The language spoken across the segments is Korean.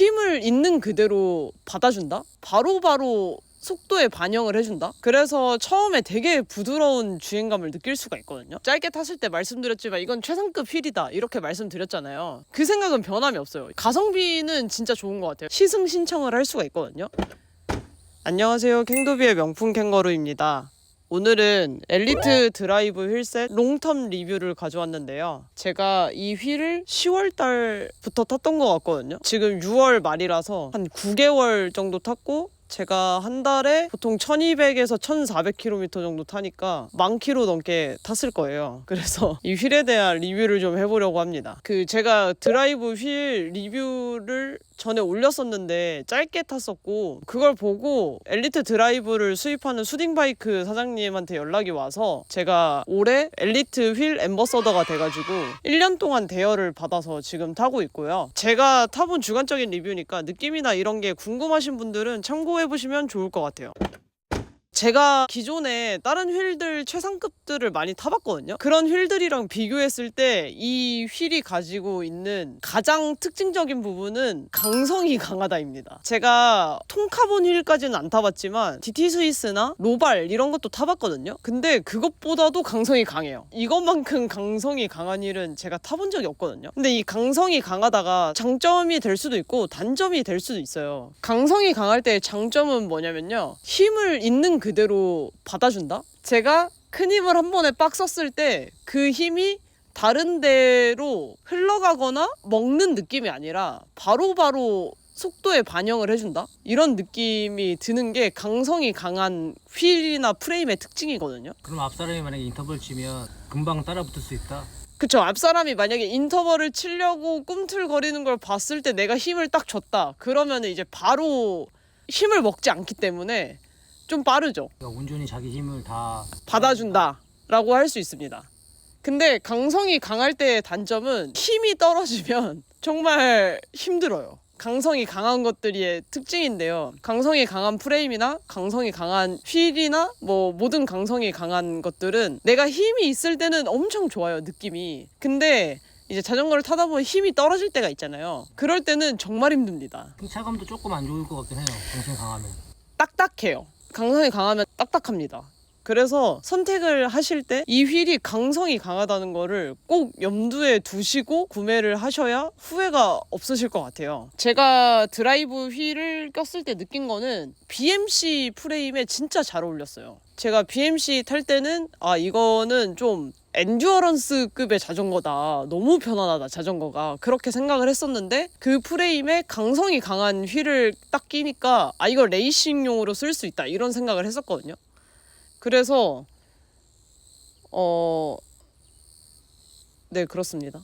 힘을 있는 그대로 받아준다? 바로바로 속도에 반영을 해준다? 그래서 처음에 되게 부드러운 주행감을 느낄 수가 있거든요. 짧게 탔을 때 말씀드렸지만 이건 최상급 휠이다 이렇게 말씀드렸잖아요. 그 생각은 변함이 없어요. 가성비는 진짜 좋은 것 같아요. 시승 신청을 할 수가 있거든요. 안녕하세요, 캥도비의 명품 캥거루입니다. 오늘은 엘리트 드라이브 휠셋 롱텀 리뷰를 가져왔는데요. 제가 이 휠을 10월 달부터 탔던 것 같거든요. 지금 6월 말이라서 한 9개월 정도 탔고, 제가 한 달에 보통 1200에서 1400km 정도 타니까 10,000km 넘게 탔을 거예요. 그래서 이 휠에 대한 리뷰를 좀 해보려고 합니다. 제가 드라이브 휠 리뷰를 전에 올렸었는데 짧게 탔었고, 그걸 보고 엘리트 드라이브를 수입하는 수딩바이크 사장님한테 연락이 와서 제가 올해 엘리트 휠 앰버서더가 돼가지고 1년 동안 대여를 받아서 지금 타고 있고요. 제가 타본 주관적인 리뷰니까 느낌이나 이런 게 궁금하신 분들은 참고해보시면 좋을 것 같아요. 제가 기존에 다른 휠들 최상급들을 많이 타봤거든요. 그런 휠들이랑 비교했을 때 이 휠이 가지고 있는 가장 특징적인 부분은 강성이 강하다입니다. 제가 통카본 휠까지는 안 타봤지만 DT 스위스나 로발 이런 것도 타봤거든요. 근데 그것보다도 강성이 강해요. 이것만큼 강성이 강한 휠은 제가 타본 적이 없거든요. 근데 이 강성이 강하다가 장점이 될 수도 있고 단점이 될 수도 있어요. 강성이 강할 때 장점은 뭐냐면요, 힘을 있는 그대로 받아준다? 제가 큰 힘을 한 번에 빡 썼을 때 그 힘이 다른 데로 흘러가거나 먹는 느낌이 아니라 바로바로 속도에 반영을 해준다? 이런 느낌이 드는 게 강성이 강한 휠이나 프레임의 특징이거든요. 그럼 앞사람이 만약에 인터벌 치면 금방 따라 붙을 수 있다? 그쵸. 앞사람이 만약에 인터벌을 치려고 꿈틀거리는 걸 봤을 때 내가 힘을 딱 줬다. 그러면 이제 바로 힘을 먹지 않기 때문에 좀 빠르죠. 그러니까 온전히 자기 힘을 다 받아준다 라고 할 수 있습니다. 근데 강성이 강할 때의 단점은 힘이 떨어지면 정말 힘들어요. 강성이 강한 것들이 특징인데요. 강성이 강한 프레임이나 강성이 강한 휠이나 모든 강성이 강한 것들은 내가 힘이 있을 때는 엄청 좋아요, 느낌이. 근데 이제 자전거를 타다 보면 힘이 떨어질 때가 있잖아요. 그럴 때는 정말 힘듭니다. 승차감도 조금 안 좋을 것 같긴 해요. 강성이 강하면. 딱딱해요. 강성이 강하면 딱딱합니다. 그래서 선택을 하실 때 이 휠이 강성이 강하다는 거를 꼭 염두에 두시고 구매를 하셔야 후회가 없으실 것 같아요. 제가 드라이브 휠을 꼈을 때 느낀 거는 BMC 프레임에 진짜 잘 어울렸어요. 제가 BMC 탈 때는 이거는 좀 엔듀어런스급의 자전거다, 너무 편안하다 자전거가, 그렇게 생각을 했었는데 그 프레임에 강성이 강한 휠을 딱 끼니까 이거 레이싱용으로 쓸 수 있다 이런 생각을 했었거든요. 그래서 네, 그렇습니다.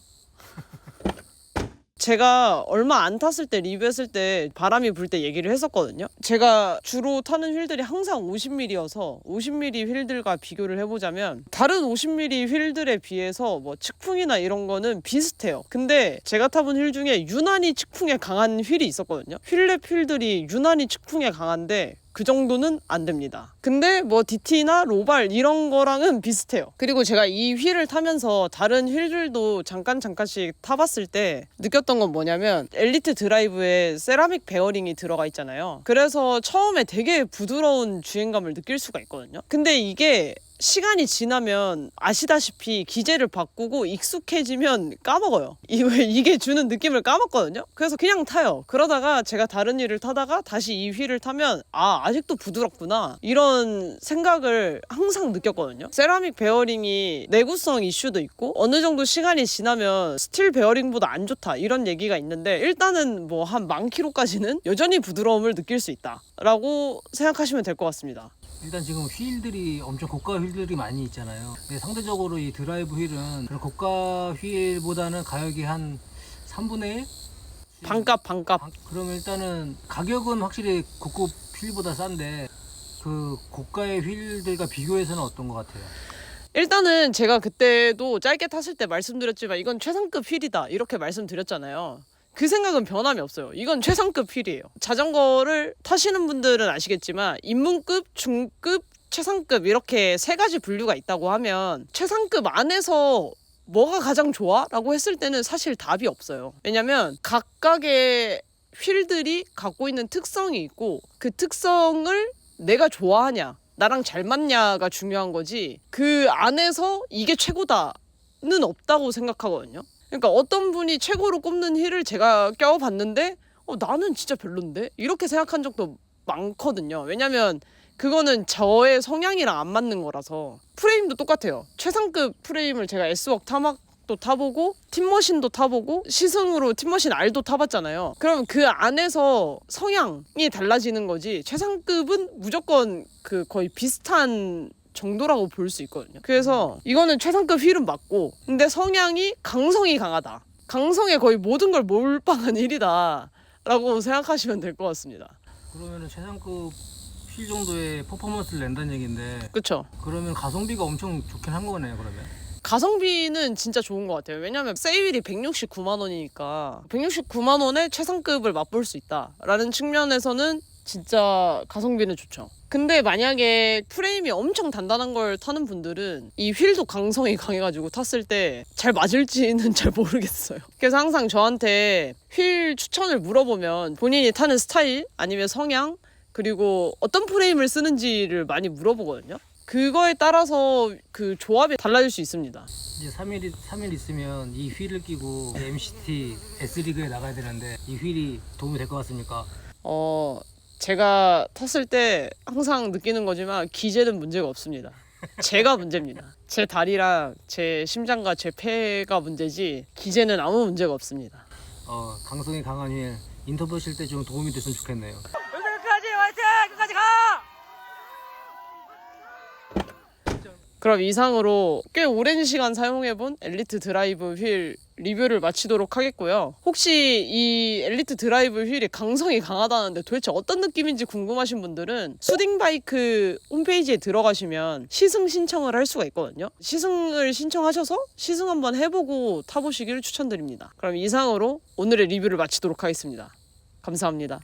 제가 얼마 안 탔을 때 리뷰했을 때 바람이 불 때 얘기를 했었거든요. 제가 주로 타는 휠들이 항상 50mm여서 50mm 휠들과 비교를 해보자면 다른 50mm 휠들에 비해서 측풍이나 이런 거는 비슷해요. 근데 제가 타본 휠 중에 유난히 측풍에 강한 휠이 있었거든요. 휠랩 휠들이 유난히 측풍에 강한데 그 정도는 안 됩니다. 근데 DT나 로발 이런 거랑은 비슷해요. 그리고 제가 이 휠을 타면서 다른 휠들도 잠깐씩 타봤을 때 느꼈던 건 뭐냐면 엘리트 드라이브에 세라믹 베어링이 들어가 있잖아요. 그래서 처음에 되게 부드러운 주행감을 느낄 수가 있거든요. 근데 이게 시간이 지나면 아시다시피 기재를 바꾸고 익숙해지면 까먹어요. 이게 주는 느낌을 까먹거든요. 그래서 그냥 타요. 그러다가 제가 다른 휠을 타다가 다시 이 휠을 타면 아직도 부드럽구나 이런 생각을 항상 느꼈거든요. 세라믹 베어링이 내구성 이슈도 있고 어느 정도 시간이 지나면 스틸 베어링보다 안 좋다 이런 얘기가 있는데, 일단은 한 10,000km까지는 여전히 부드러움을 느낄 수 있다 라고 생각하시면 될 것 같습니다. 일단 지금 휠들이 엄청 고가 휠들이 많이 있잖아요. 근데 상대적으로 이 드라이브 휠은 그런 고가 휠보다는 가격이 한 3분의 1? 반값. 그러면 일단은 가격은 확실히 고급 휠보다 싼데 그 고가의 휠들과 비교해서는 어떤 것 같아요? 일단은 제가 그때도 짧게 탔을 때 말씀드렸지만 이건 최상급 휠이다 이렇게 말씀드렸잖아요. 그 생각은 변함이 없어요. 이건 최상급 휠이에요. 자전거를 타시는 분들은 아시겠지만 입문급, 중급, 최상급 이렇게 세 가지 분류가 있다고 하면 최상급 안에서 뭐가 가장 좋아? 라고 했을 때는 사실 답이 없어요. 왜냐면 각각의 휠들이 갖고 있는 특성이 있고 그 특성을 내가 좋아하냐 나랑 잘 맞냐가 중요한 거지 그 안에서 이게 최고다는 없다고 생각하거든요. 그러니까 어떤 분이 최고로 꼽는 휠을 제가 껴봤는데 나는 진짜 별론데? 이렇게 생각한 적도 많거든요. 왜냐면 그거는 저의 성향이랑 안 맞는 거라서. 프레임도 똑같아요. 최상급 프레임을 제가 S웍 타막도 타보고 팀머신도 타보고 시승으로 팀머신 R도 타봤잖아요. 그럼 그 안에서 성향이 달라지는 거지 최상급은 무조건 그 거의 비슷한 정도라고 볼 수 있거든요. 그래서 이거는 최상급 휠은 맞고 근데 성향이 강성이 강하다. 강성에 거의 모든 걸 몰빵한 휠이다 라고 생각하시면 될 것 같습니다. 그러면은 최상급 휠 정도의 퍼포먼스를 낸다는 얘기인데 그쵸? 그러면 가성비가 엄청 좋긴 한 거네요. 그러면 가성비는 진짜 좋은 것 같아요. 왜냐면 세일이 169만 원이니까 169만 원에 최상급을 맛볼 수 있다라는 측면에서는 진짜 가성비는 좋죠. 근데 만약에 프레임이 엄청 단단한 걸 타는 분들은 이 휠도 강성이 강해가지고 탔을 때 잘 맞을지는 잘 모르겠어요. 그래서 항상 저한테 휠 추천을 물어보면 본인이 타는 스타일 아니면 성향 그리고 어떤 프레임을 쓰는지를 많이 물어보거든요. 그거에 따라서 그 조합이 달라질 수 있습니다. 이제 3일 있으면 이 휠을 끼고 MCT S리그에 나가야 되는데 이 휠이 도움이 될 것 같습니까? 제가 탔을 때 항상 느끼는 거지만 기재는 문제가 없습니다. 제가 문제입니다. 제 다리랑 제 심장과 제 폐가 문제지 기재는 아무 문제가 없습니다. 강성이 강한 휠 인터뷰 하실 때 좀 도움이 됐으면 좋겠네요. 끝까지 화이팅! 끝까지 가! 그럼 이상으로 꽤 오랜 시간 사용해본 엘리트 드라이브 휠 리뷰를 마치도록 하겠고요. 혹시 이 엘리트 드라이브 휠이 강성이 강하다는데 도대체 어떤 느낌인지 궁금하신 분들은 수딩바이크 홈페이지에 들어가시면 시승 신청을 할 수가 있거든요. 시승을 신청하셔서 시승 한번 해보고 타보시기를 추천드립니다. 그럼 이상으로 오늘의 리뷰를 마치도록 하겠습니다. 감사합니다.